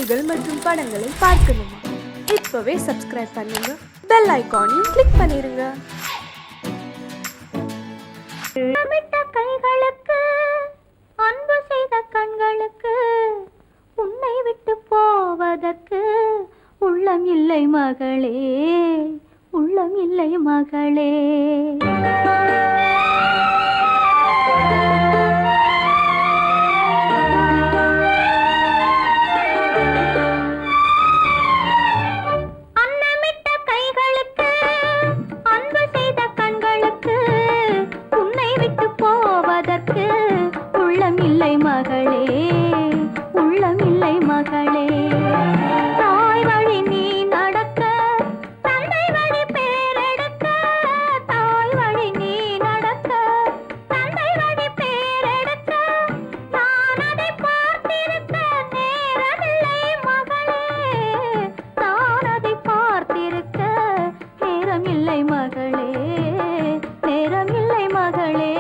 செய்திகள் மற்றும் படங்களை பார்க்கணுமா? இப்பவே சப்ஸ்கிரைப் பண்ணுங்க, பெல் ஐகானையும் கிளிக் பண்ணிருங்க. கைகளுக்கு அன்பு செய்த கண்களுக்கு உன்னை விட்டு போவதற்கு உள்ளம் இல்லை மகளே, உள்ளம் இல்லை மகளே. அன்னமிட்ட கைகளுக்கு அன்பு செய்த கண்களுக்கு உன்னை விட்டு போவதற்கு உள்ளம் இல்லை மகளே, உள்ளம் இல்லை மகளே. தாய் வழி நீ நடக்க, தந்தை வழி பேரெடுக்க. தாய் வழி நீ நடக்க, தந்தை வழி பேரெடுக்க. நான் அதை பார்த்திருக்க நேரமில்லை மகளே, நான் அதை பார்த்திருக்க நேரமில்லை மகளே, நேரமில்லை மகளே.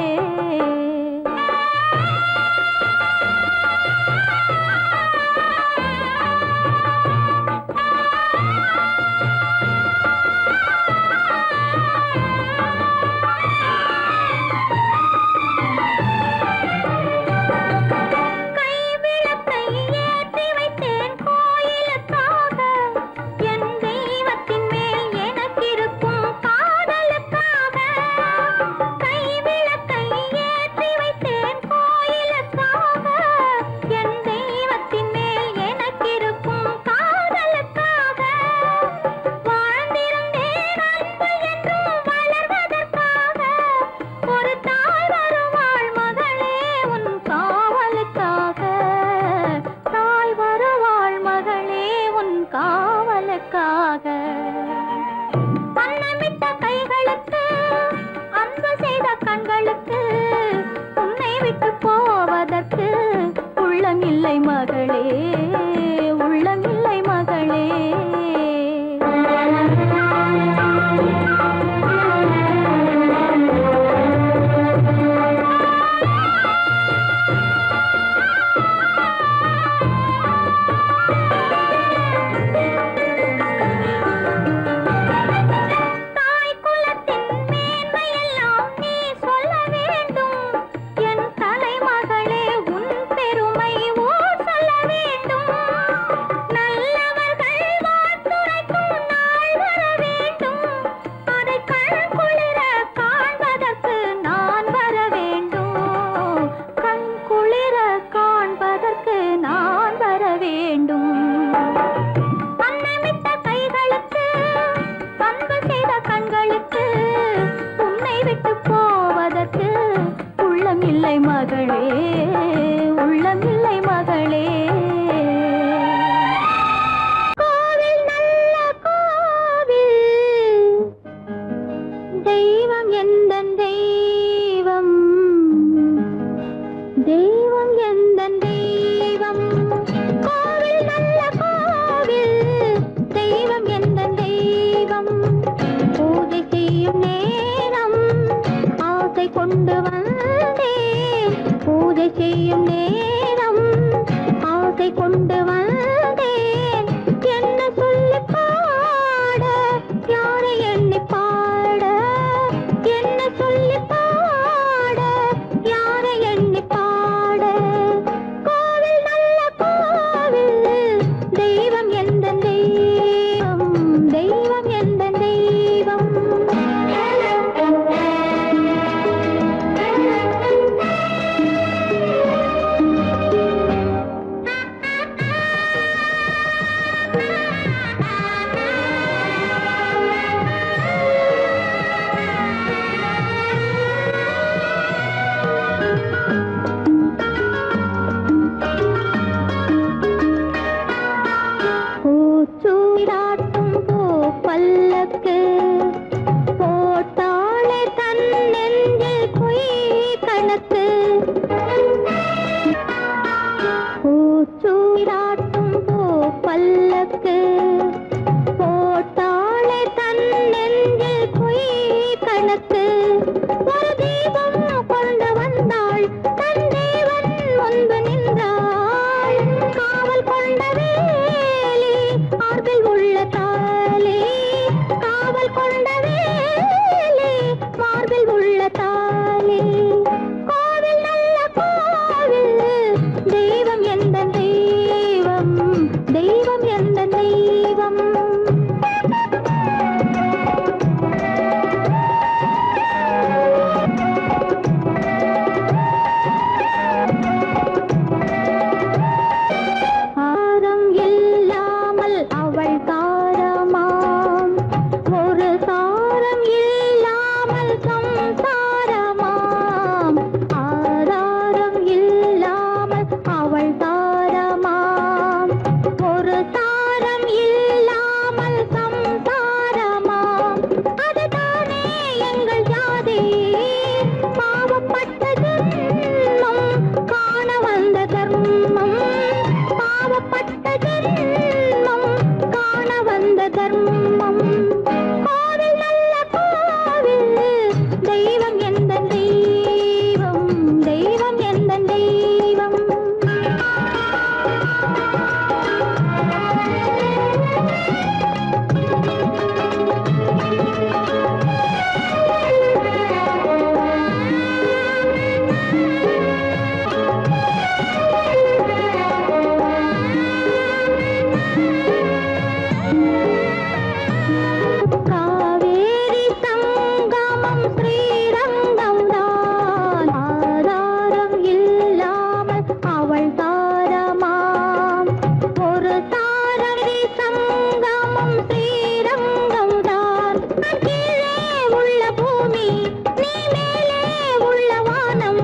தெய்வம் எந்த தெய்வம் ஆரம் இல்லாமல் அவள் தாரமாம் ஒரு சாரம் இல்லாமல் சம்சாரமாம் ஆதாரம் இல்லாமல் அவள் தாரமாம் ஒரு சாரம் இல்லாமல் சம்சாரமாம் அதுதானே எங்கள் ஜாதி பாவப்பட்ட ஜென்மம் காண வந்த தர்மம் பாவப்பட்ட ஜென்மம் காண வந்த தர்மம் கோவில் நல்ல கோவில் தெய்வம் எந்த தெய்வம் தெய்வம் எந்த தெய்வம் காவேரி சங்கமம் ஸ்ரீரங்கம் தான் ஆதாரம் இல்லாமல் அவள் தாரமாம் ஒரு தாரரி சங்கமம் ஸ்ரீரங்கம் தான் கீழே உள்ள பூமி நீ மேலே உள்ள வானம்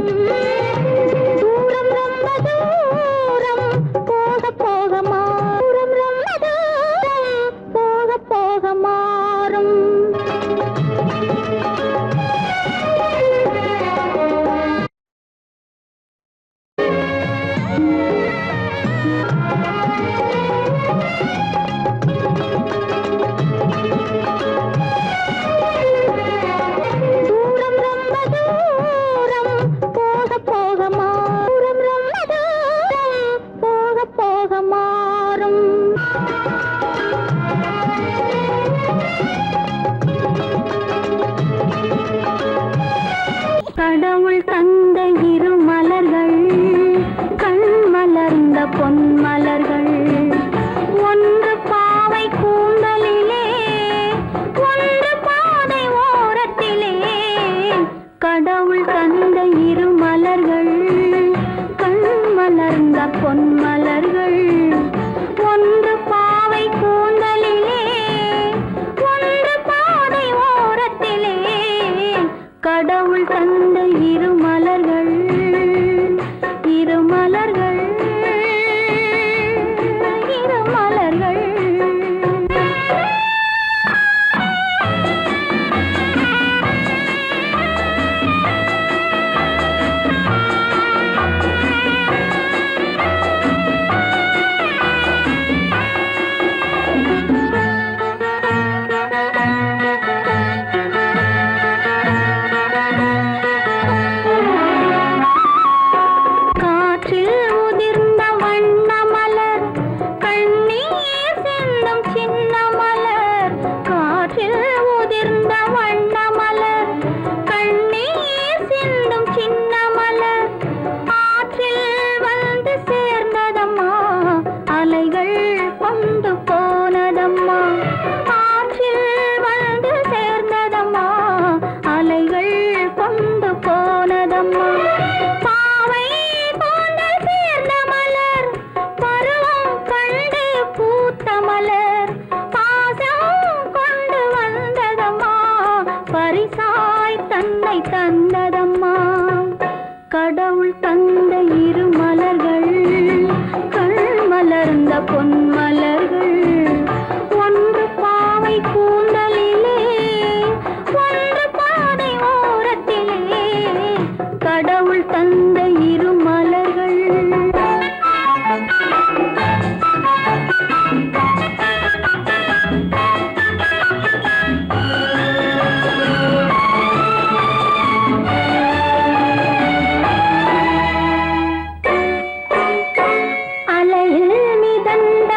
தூரம் ரொம்ப தூரம் போக போக மாறும் ரொம்ப தூரம் போக போக மாறும் தூரம் ரொம்ப தூரம் போக போக மாறும் ரொம்ப தூரம் போக போக மாறும் கடவுள் தந்த இரு மலர்கள் கண் மலர்ந்த பொன் மலர்கள் ஒன்று பாவை கூந்தலிலே ஒன்று பாதை ஓரத்திலே கடவுள் தந்த இரு மலர்கள் கண் மலர்ந்த பொன் மலர்கள் ஒன்று பாவை கூந்தலிலே ஒன்று பாதை ஓரத்திலே கடவுள் தந்த இரு மலர்கள் இரு மலர்கள் இரு மலர்கள் காற்றில் உதிர்ந்த வண்ண மலர் கண்ணீர் சிந்தும் சின்ன மலர் காற்றில் உதிர்ந்த வண்ண மலர் கண்ணீர் சிந்தும் சின்ன மலர் ஆற்றில் வந்து சேர்ந்ததம்மா அலைகள் கொண்டு போனதம்மா ஆற்றில் வந்து சேர்ந்ததம்மா அலைகள் கொண்டு போனதம்மா பாவை போன்றல் சேர்ந்த மலர் பருவம் கண்டு பூத்த மலர் பாசம் கொண்டு வந்ததம்மா பரிசாய் தன்னை தந்ததம்மா கடவுள் தந்த இரு மலர்கள் கண் மலர்ந்த பொன் மலர்கள் ஒன்று பாவை கூந்தலிலே ஒன்று பாதை ஓரத்திலே கடவுள் தந்த இரு மலர்கள் அலையில் மிதந்த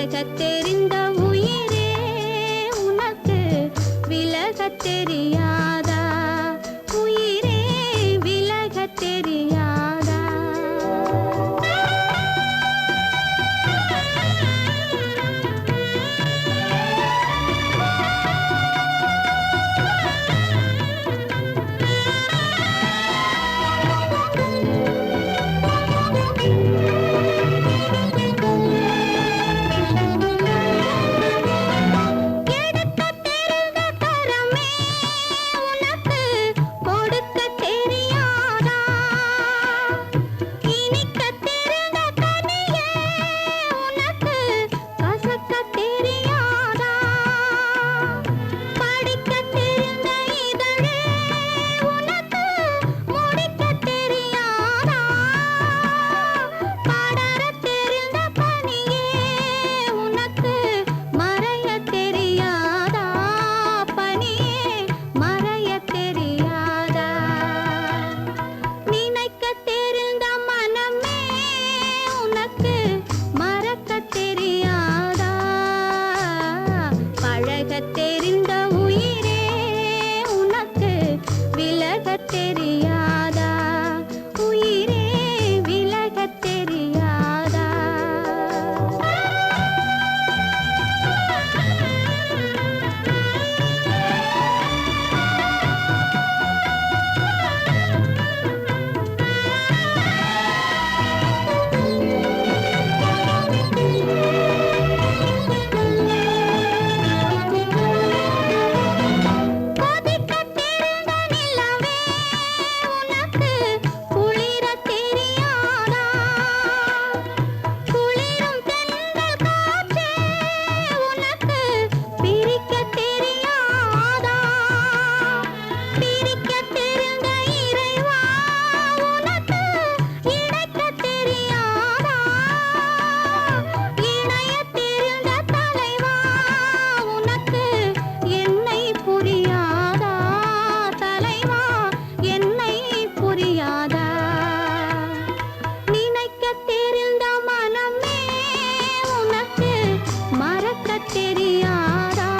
பழகத் தெரிந்த உயிரே உனக்கு விலகத் தெரியாதா? உயிரே விலகத் தெரியாதா? தெரிந்த உயிரே உனக்கு விலகத் தெரியாதா? உயிரே விலகத் தெரியாதா? தெரியாதா?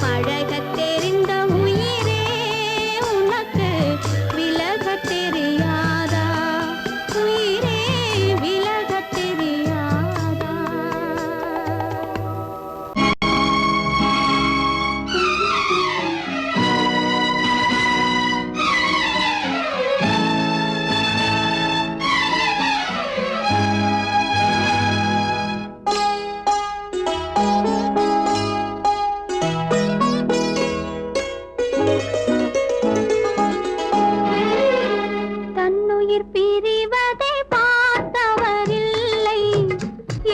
பழகத் தெரிந்த உயிரே உனக்கு விலகத் தெரியாதா? உயிரே விலகத் தெரியாதா? பிரிவதை பார்த்தவரில்லை,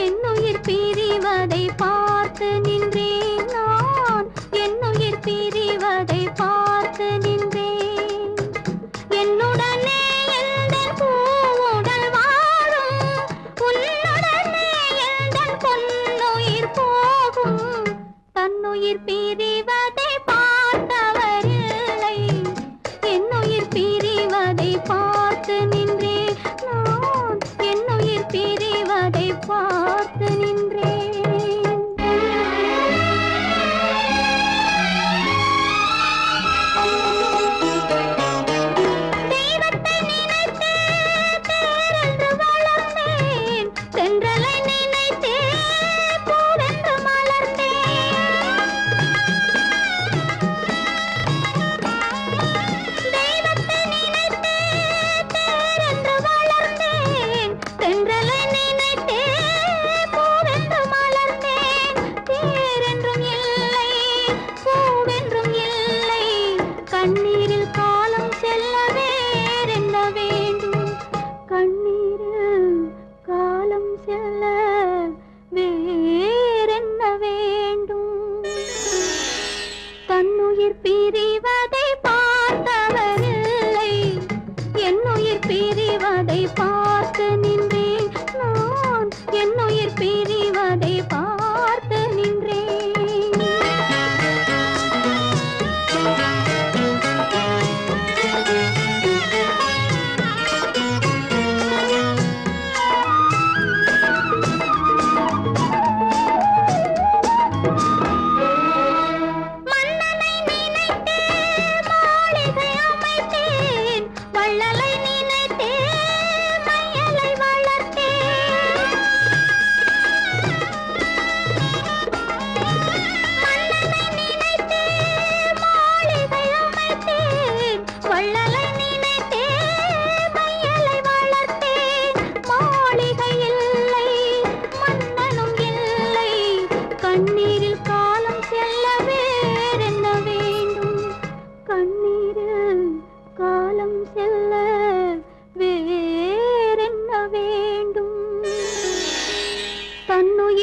என்னுயிர் பிரிவதை பார்த்து நின்றேன் நான். என்னுயிர் பிரிவதை பார்த்து நின்றேன். என்னுடனே எந்தன் பூவுடல் வாழும், உன்னுடனே எந்தன் பொன்னுயிர் போகும். தன்னுயிர் பிரிவதை பார்த்தவரில்லை, என்னுயிர் பிரிவதை பார்த்து நின்றேன் நான். என்னுயிர் பிரிவதை பார்த்து நின்றேன்.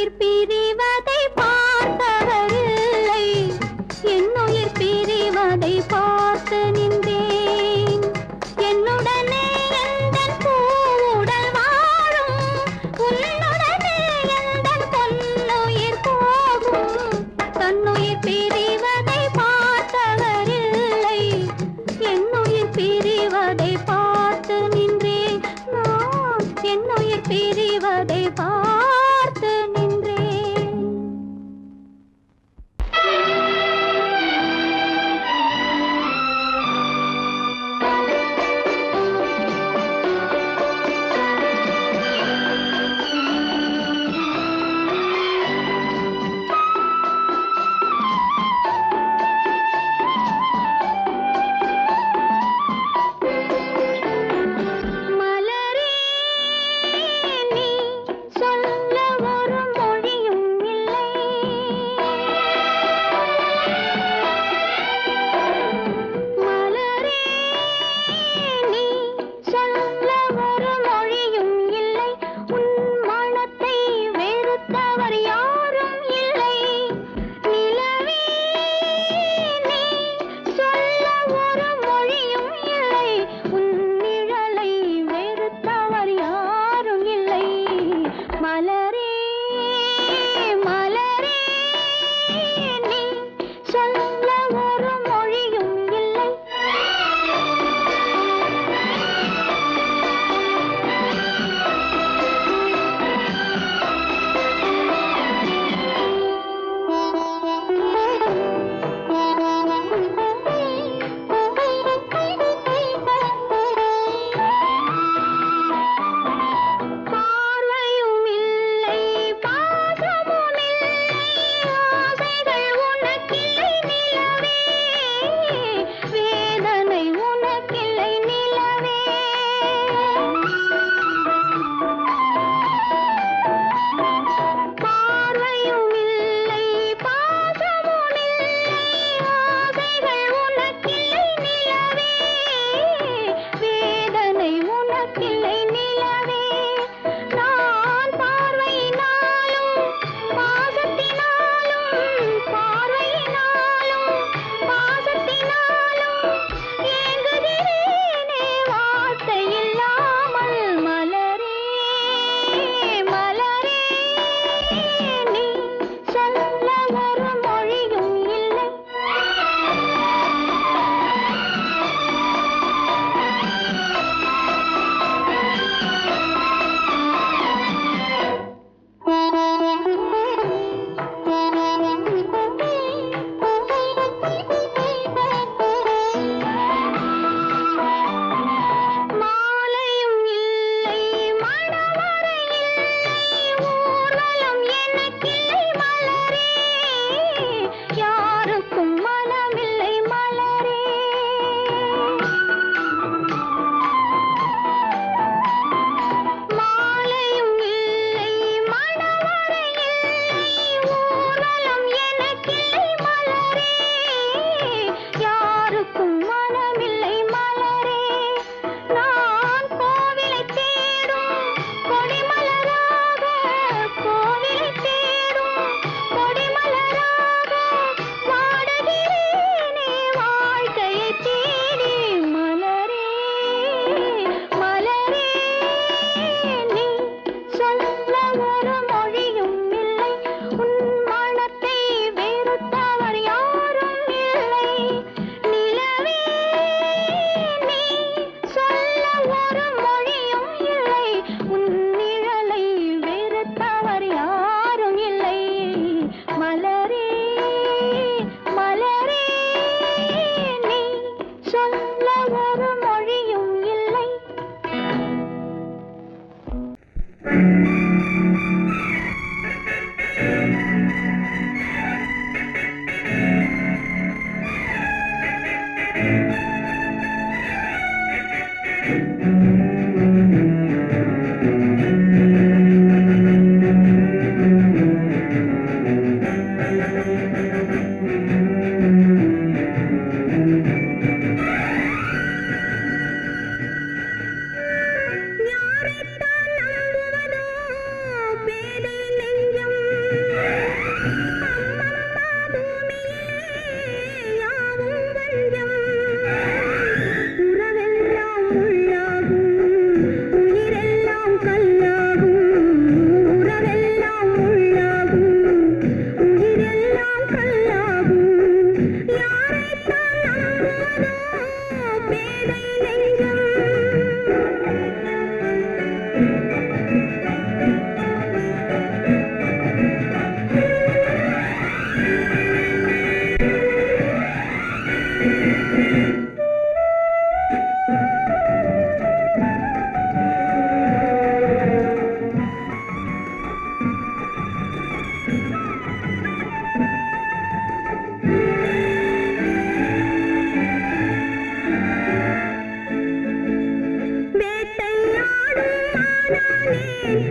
உயிர் பிரிவதை பார்த்தவரில்லை என் உயிர் பிரிவதை பார்த்து நின்றேன் என்னுடனே எந்தன் பூவுடல் வாழும் உன்னுடனே எந்தன் பொன்னுயிர் போகும் தன்னுயிர் பிரிவதை பார்த்தவரில்லை என் உயிர் பிரிவதை பார்த்து நின்றேன் நான் என் உயிர் பிரிவதை பார்த்து நின்றேன்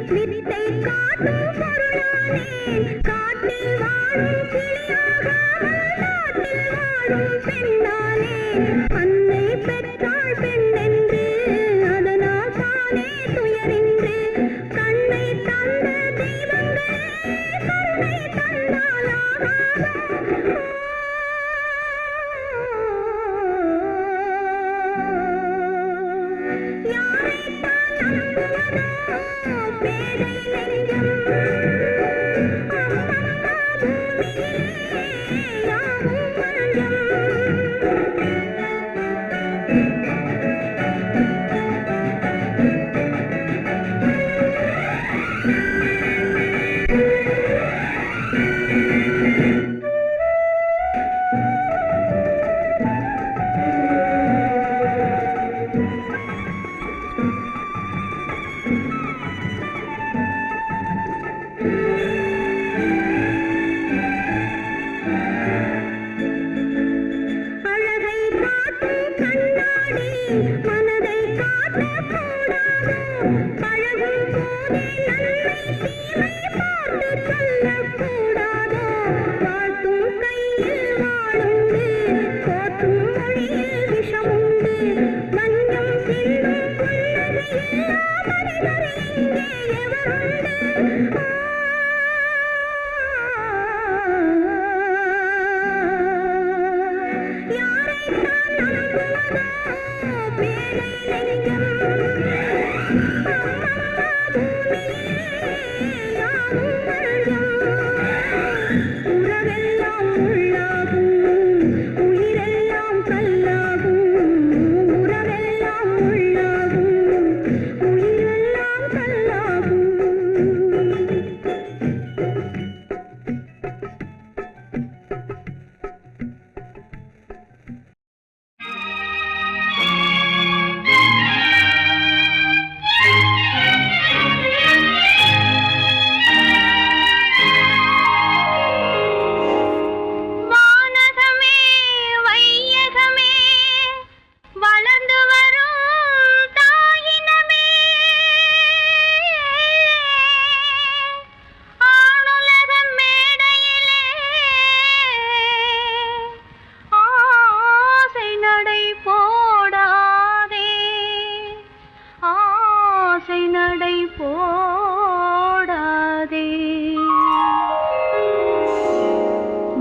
வித்தை காட்டும் பொருளானே காட்டில் வாழும் கிளியாகாமல் நாட்டில் வாழும் பெண்ணானே அன்னை பெற்றாள் பெண்ணென்று அதனால் தானே துயரின்று கண்ணை தந்த தெய்வங்களே கருணை தந்தாலாகாதோ மனதை காட்டக்கூடாதோ பழகும் போதே நன்மை தீமை பார்த்து சொல்லக்கூடாதோ வாழ்த்தும் கையில் வாழுண்டு போற்றும் மொழியில் விஷமுண்டு மஞ்சம் சிந்தும் புன்னகையில்லா மனிதர் இங்கே எவருண்டு உறவெல்லாம் உள்ளாகும் உயிரெல்லாம் கல்லாகும் உறவெல்லாம் உள்ளாகும் உயிரெல்லாம் கல்லாகும்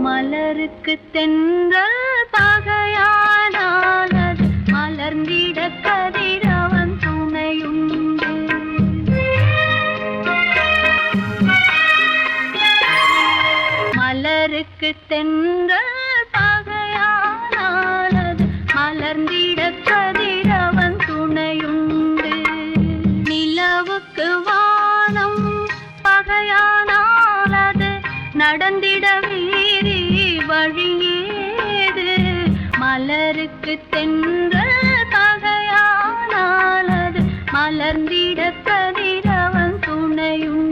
மலருக்கு தென்றல் பகையானால் அது மலர்ந்திட கதிரவன் துணையுண்டு மலருக்கு தென்றல் பகையானால் அது மலர்ந்திட கதிரவன் துணையுண்டு நிலவுக்கு வானம் பகையானால் அது நடந்திட வீரி வழியேது மலருக்கு தென்றல் பகையானால் அது மலர்ந்திட கதிரவன் துணையுண்டு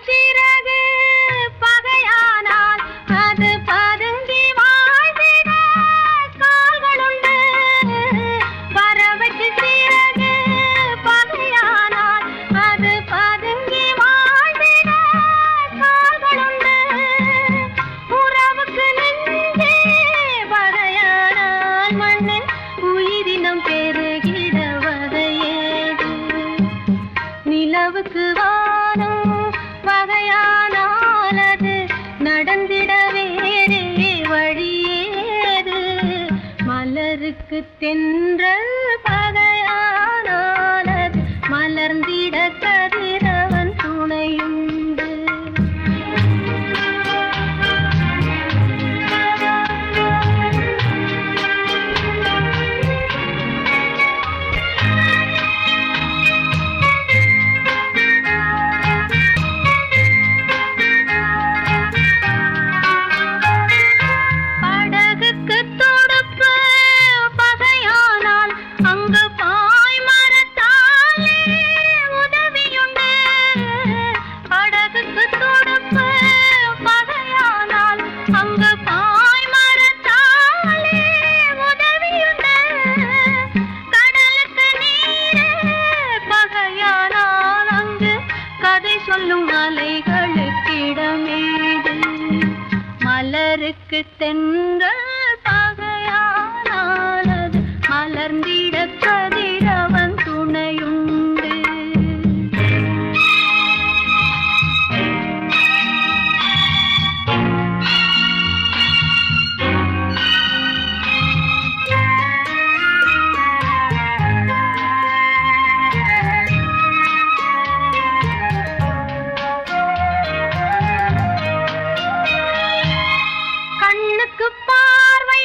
சிறகு பகையானால் அது பதுங்கி மலருக்கு தென்றல் பகையானாலது மலர்ந்திட கதிரவன் துணையுண்டு. கண்ணுக்கு பார்வை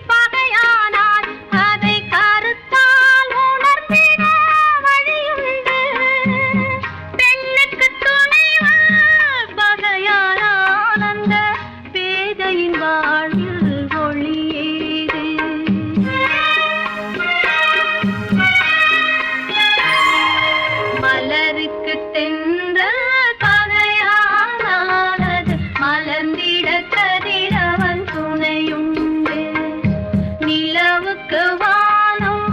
பகையானால் அதை கருத்தால் உணர்த்திட வழியுண்டு. பெண்ணுக்கு துணைவன் பகையானால் அந்த பேதையின் வாழ்வில் ஒளியேது. மலருக்கு தென்றல் பகையானாலது மலர்ந்திட கதிரவன் துணையுண்டு. நிலவுக்கு வானம்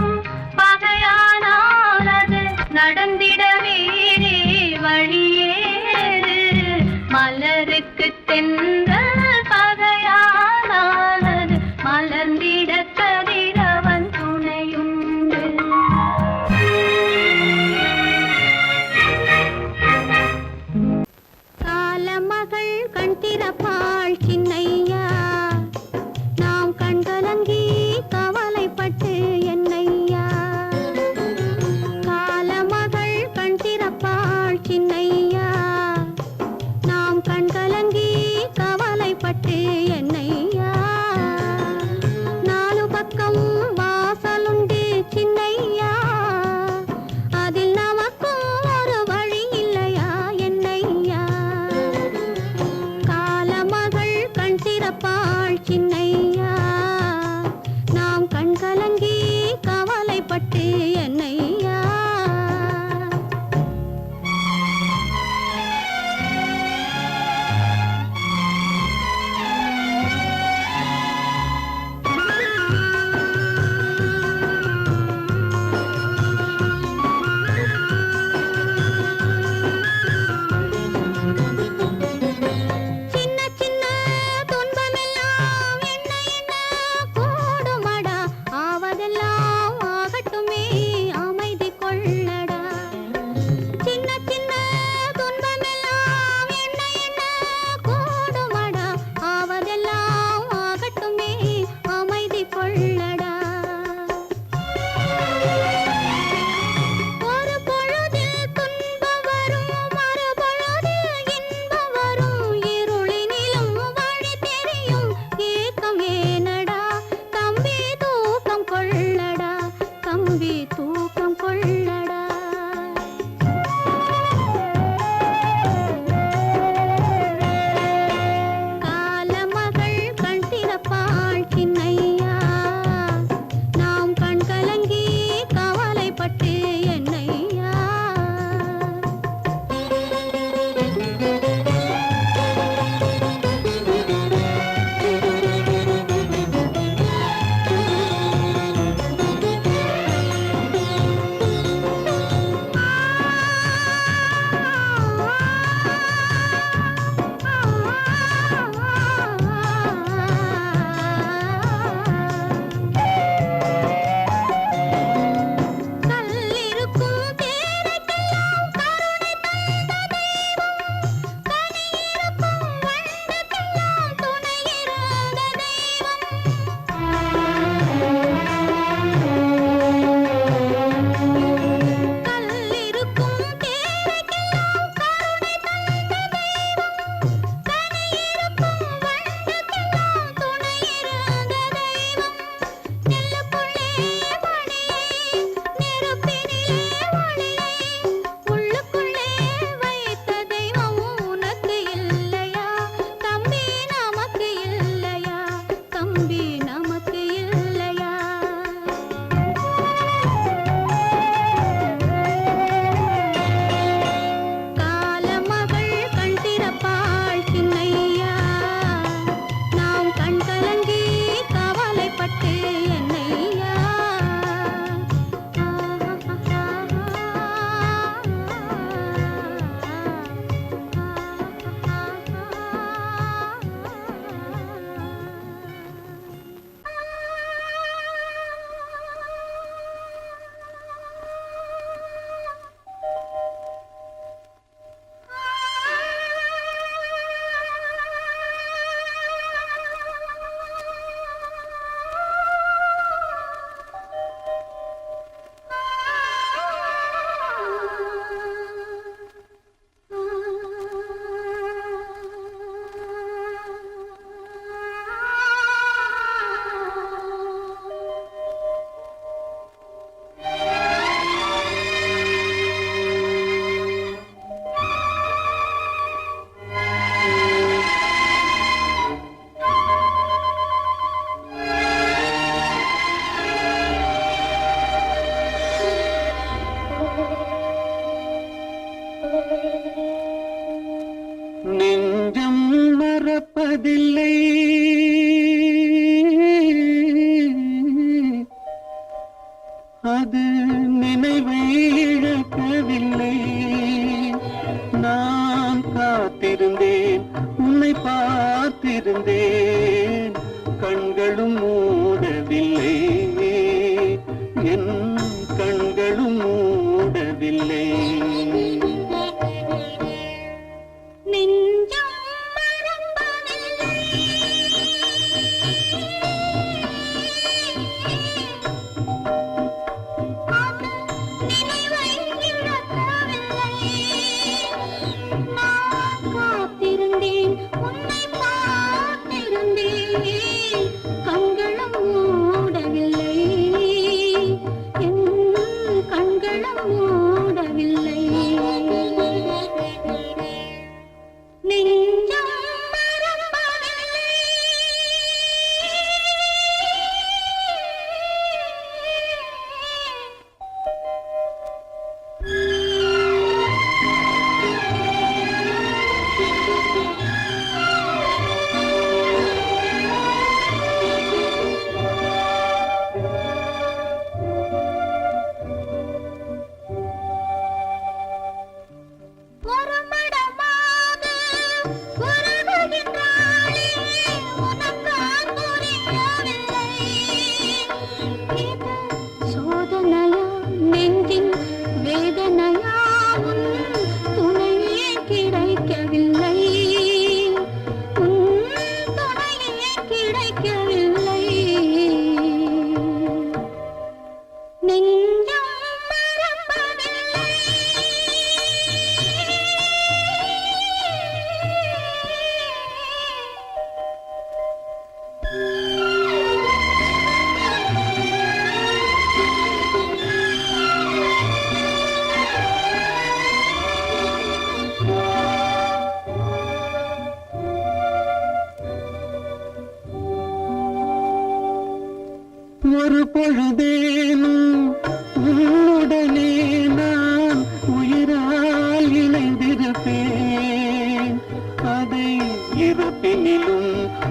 பகையானாலது நடந்திட வேறே வழியேது. மலருக்கு தென்றல் பகையானாலது மலர்ந்திட கதிரவன் துணையுண்டு. காலமகள் கண் திறப்பாள் சின்னையா, நாம் கண்கலங்கி கவலைப்பட்டு என்னையா. காலமகள் கண் திறப்பாள் சின்னையா, நாம் கண்கலங்கி கவலைப்பட்டு என்னையா. நாலு பக்கம் வாசலுண்டு சின்னையா, அதில் நமக்கும் ஒரு வழி இல்லையா என்னையா. காலமகள் கண் திறப்பாள் சின்னையா, நாம் கண்கலங்கி கவலைப்பட்டு என்னையா. சின்ன சின்ன துன்பமெல்லாம் என்ன என்ன கூடுமடா, ஆவதெல்லாம் ஆகட்டுமே அமைதி கொள்ளடா. சின்ன சின்ன துன்பமெல்லாம் என்ன என்ன கூடுமடா, ஆவதெல்லாம் ஆகட்டுமே அமைதி கொள்ளடா. ஒரு பொழுதில் துன்பம் வரும், மறுபொழுதில் இன்பம் வரும். இருளினிலும் வழி தெரியும், ஏக்கம் ஏனடா தம்பி தூக்கம் கொள்ளடா, தம்பி தூக்கம் கொள்ளடா. காலமகள் கண் திறப்பாள் சின்னையா, நாம் கண்கலங்கி கவலைப்பட்டு என்னையா. அது நினைவை இழக்கவில்லை. நான் காத்திருந்தேன், உன்னை பார்த்திருந்தேன், கண்களும் மூடவில்லை, என் கண்களும் மூடவில்லை. நெஞ்சம் மறப்பதில்லை. அது நினைவை இழக்கவில்லை. நான் காத்திருந்தேன், உன்னை பார்த்திருந்தேன், கண்களும் மூடவில்லை, என் கண்களும் மூடவில்லை. நெஞ்சம் மறப்பதில்லை. ஒரு மடமாக உறவுகின்றாளே, உனக்கான் புரியவில்லை. இது சோதனையா, நெஞ்சின் வேதனையா, உன் துணையே கிடைக்கவில்லை, உன் துணையே கிடைக்கவில்லை. நெஞ்சம் மறப்பதில்லை. ஒரு பொழுதேனும் உன்னுடனே நான் உயிரால் இணைந்திருப்பேன். அதை இறப்பினிலும்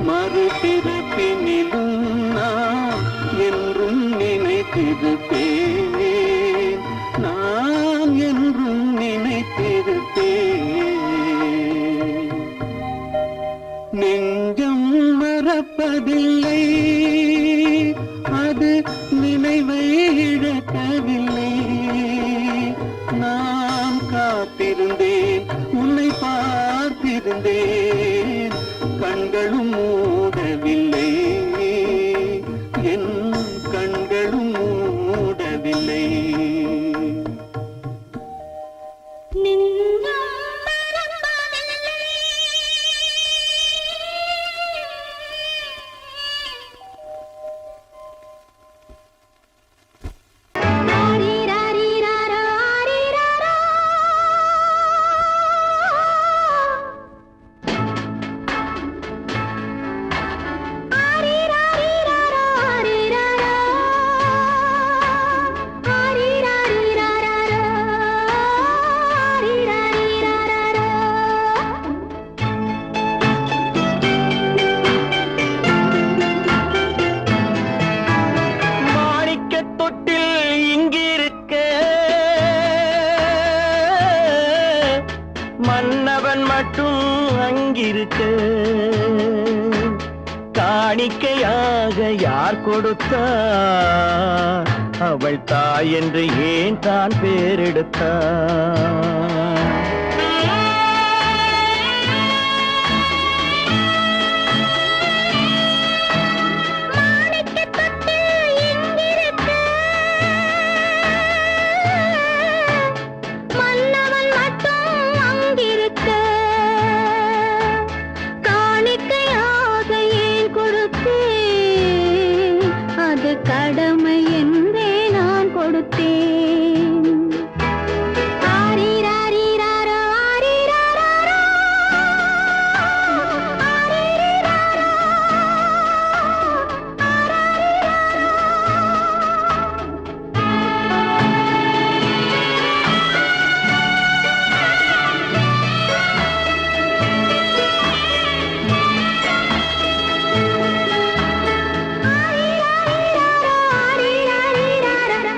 மறுபிறப்பினிலும் நான் என்றும் நினைத்திருப்பேன், நான் என்றும் நினைத்திருப்பேன். நெஞ்சம் மறப்பதில்லை, அது நினைவை இழக்கவில்லை. நான் காத்திருந்தேன், உன்னை பார்த்திருந்தேன், கண்களும் மூடவில்லை, என் கண்களும் மூடவில்லை. நெஞ்சம் மறப்பதில்லை. ஆரிராரிராரா, ஆரிராரா. ஆரிராரிராரா, ஆரிராரா. ஆரிராரிராரா, ஆரிராரிராரா. மாணிக்க தொட்டில் இங்கிருக்க, மன்னவன் மட்டும் அங்கிருக்க, காணிக்கையாக யார் கொடுத்தார்? அவள் தாய் என்று ஏன் தான் பேரெடுத்தார்? மாணிக்கத் தொட்டில் இங்கிருக்க, மன்னவன் மட்டும் அங்கிருக்க, காணிக்கையாக ஏன் கொடுத்தேன்? அது கடமை என்றே நான் கொடுத்தேன். ஆரிராரிராரா, ஆரிராரா. ஆரிராரா. ஆரிராரிராரா, ஆரிராரிராரா.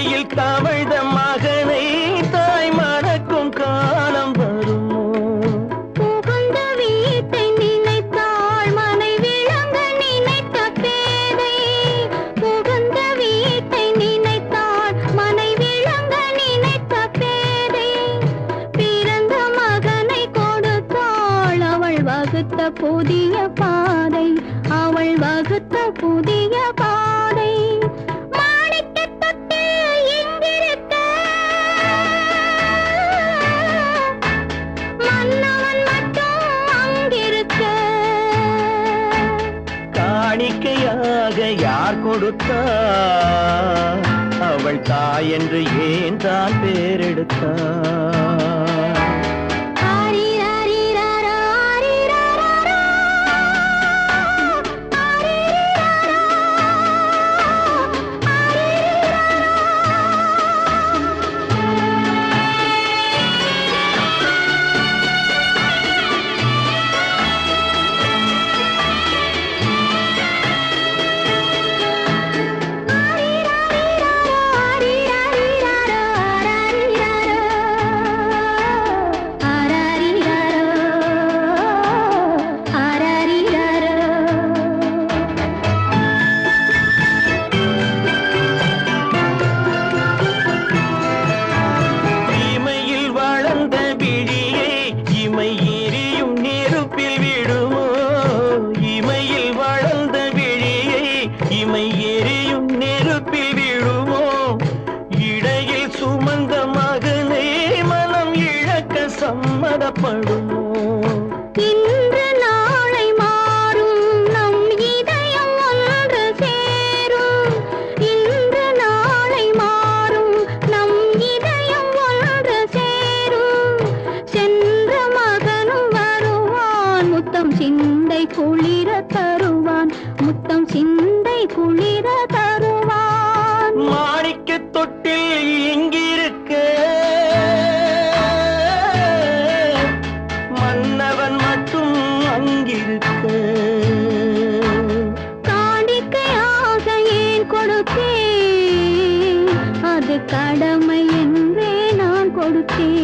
மடியில் தவழ்ந்த மகனை தாய் மறக்கும் காலம் வருமோ? புகுந்த வீட்டை நினைத்தாள் மனை விளங்க நினைத்த பேதை. புகுந்த வீட்டை நினைத்தாள் மனை விளங்க நினைத்த பேதை. பிறந்த மகனை கொடுத்தாள் அவள் வகுத்த புதிய பாதை. அவள் வகுத்த புதிய பாதை. மாணிக்கத் தொட்டில் இங்கிருக்க மன்னவன் மட்டும் அங்கிருக்க. காணிக்கையாக யார் கொடுத்தார்? அவள் தாய் என்று ஏன் தான் பேரெடுத்தார்? ஆரிராரிராரோ, ஆரிராராரோ. ஆரிராரோ, இமையில் வளர்ந்த விழியை இமை எரியும் நெருப்பில் விடுமோ? இமையில் வளர்ந்த விழியை இமை எரியும் நெருப்பில் விடுமோ? இடையில் சுமந்த மகனை மனம் இழக்க சம்மதப்படுமோ? இன்று நாளை மாறும் நம் இதயம் ஒன்று சேரும். இன்று நாளை மாறும் நம் இதயம் ஒன்று சேரும். சென்ற மகனும் வருவான் முத்தம் சிந்தை குளிர தருவான். முத்தம் சிந்தை குளிர தருவான். மாணிக்கத் தொட்டில் இங்கிருக்க மன்னவன் மட்டும் அங்கிருக்க. காணிக்கையாக ஏன் கொடுத்தேன்? அது கடமை என்றே நான் கொடுத்தேன்.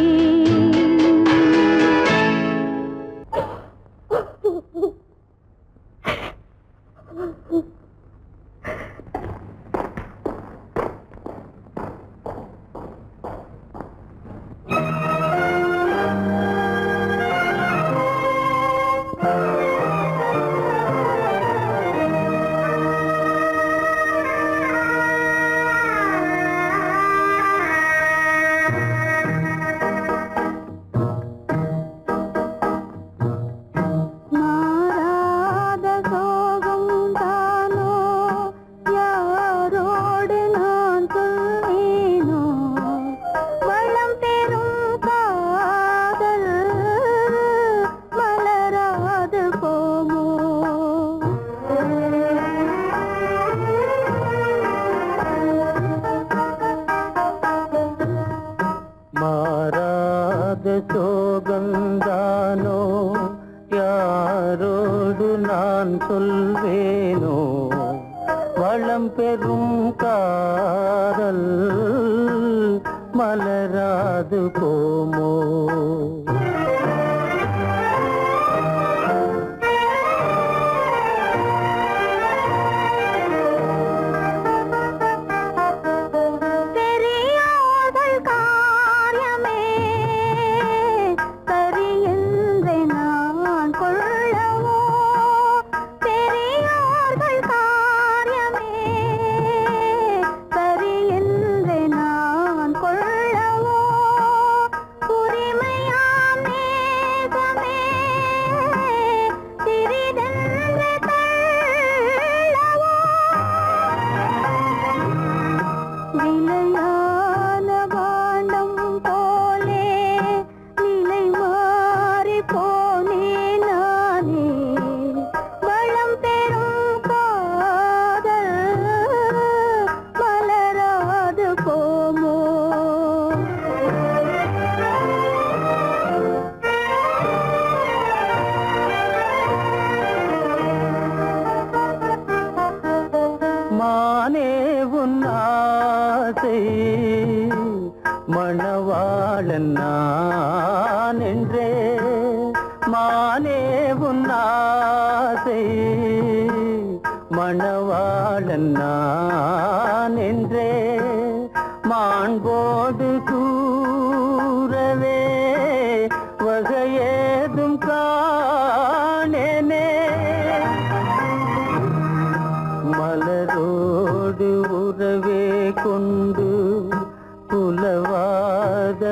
மாறாத சோகம் தானோ யாரோடு நான் சொல்வேனோ? வளம் பெறும் காதல் மலராது போமோ? மாறாத சோகந்தானோ யாரோடு நான் சொல்வேனோ? வளம் பெறும் காதல் மலராது போமோ? பெரியோர்கள் காரியமே சரி என்று நான் கொள்ளவோ? பெரியோர்கள் காரியமே சரி என்று நான் கொள்ளவோ? உரிமையா மணவாளன் நான் என்றே மானே உன் ஆசை மணவாளன் நான் என்றே மாண்போடு கூறவே வகையேதும் காணேனே மலரோடு உறவே கொண்டு புலவாத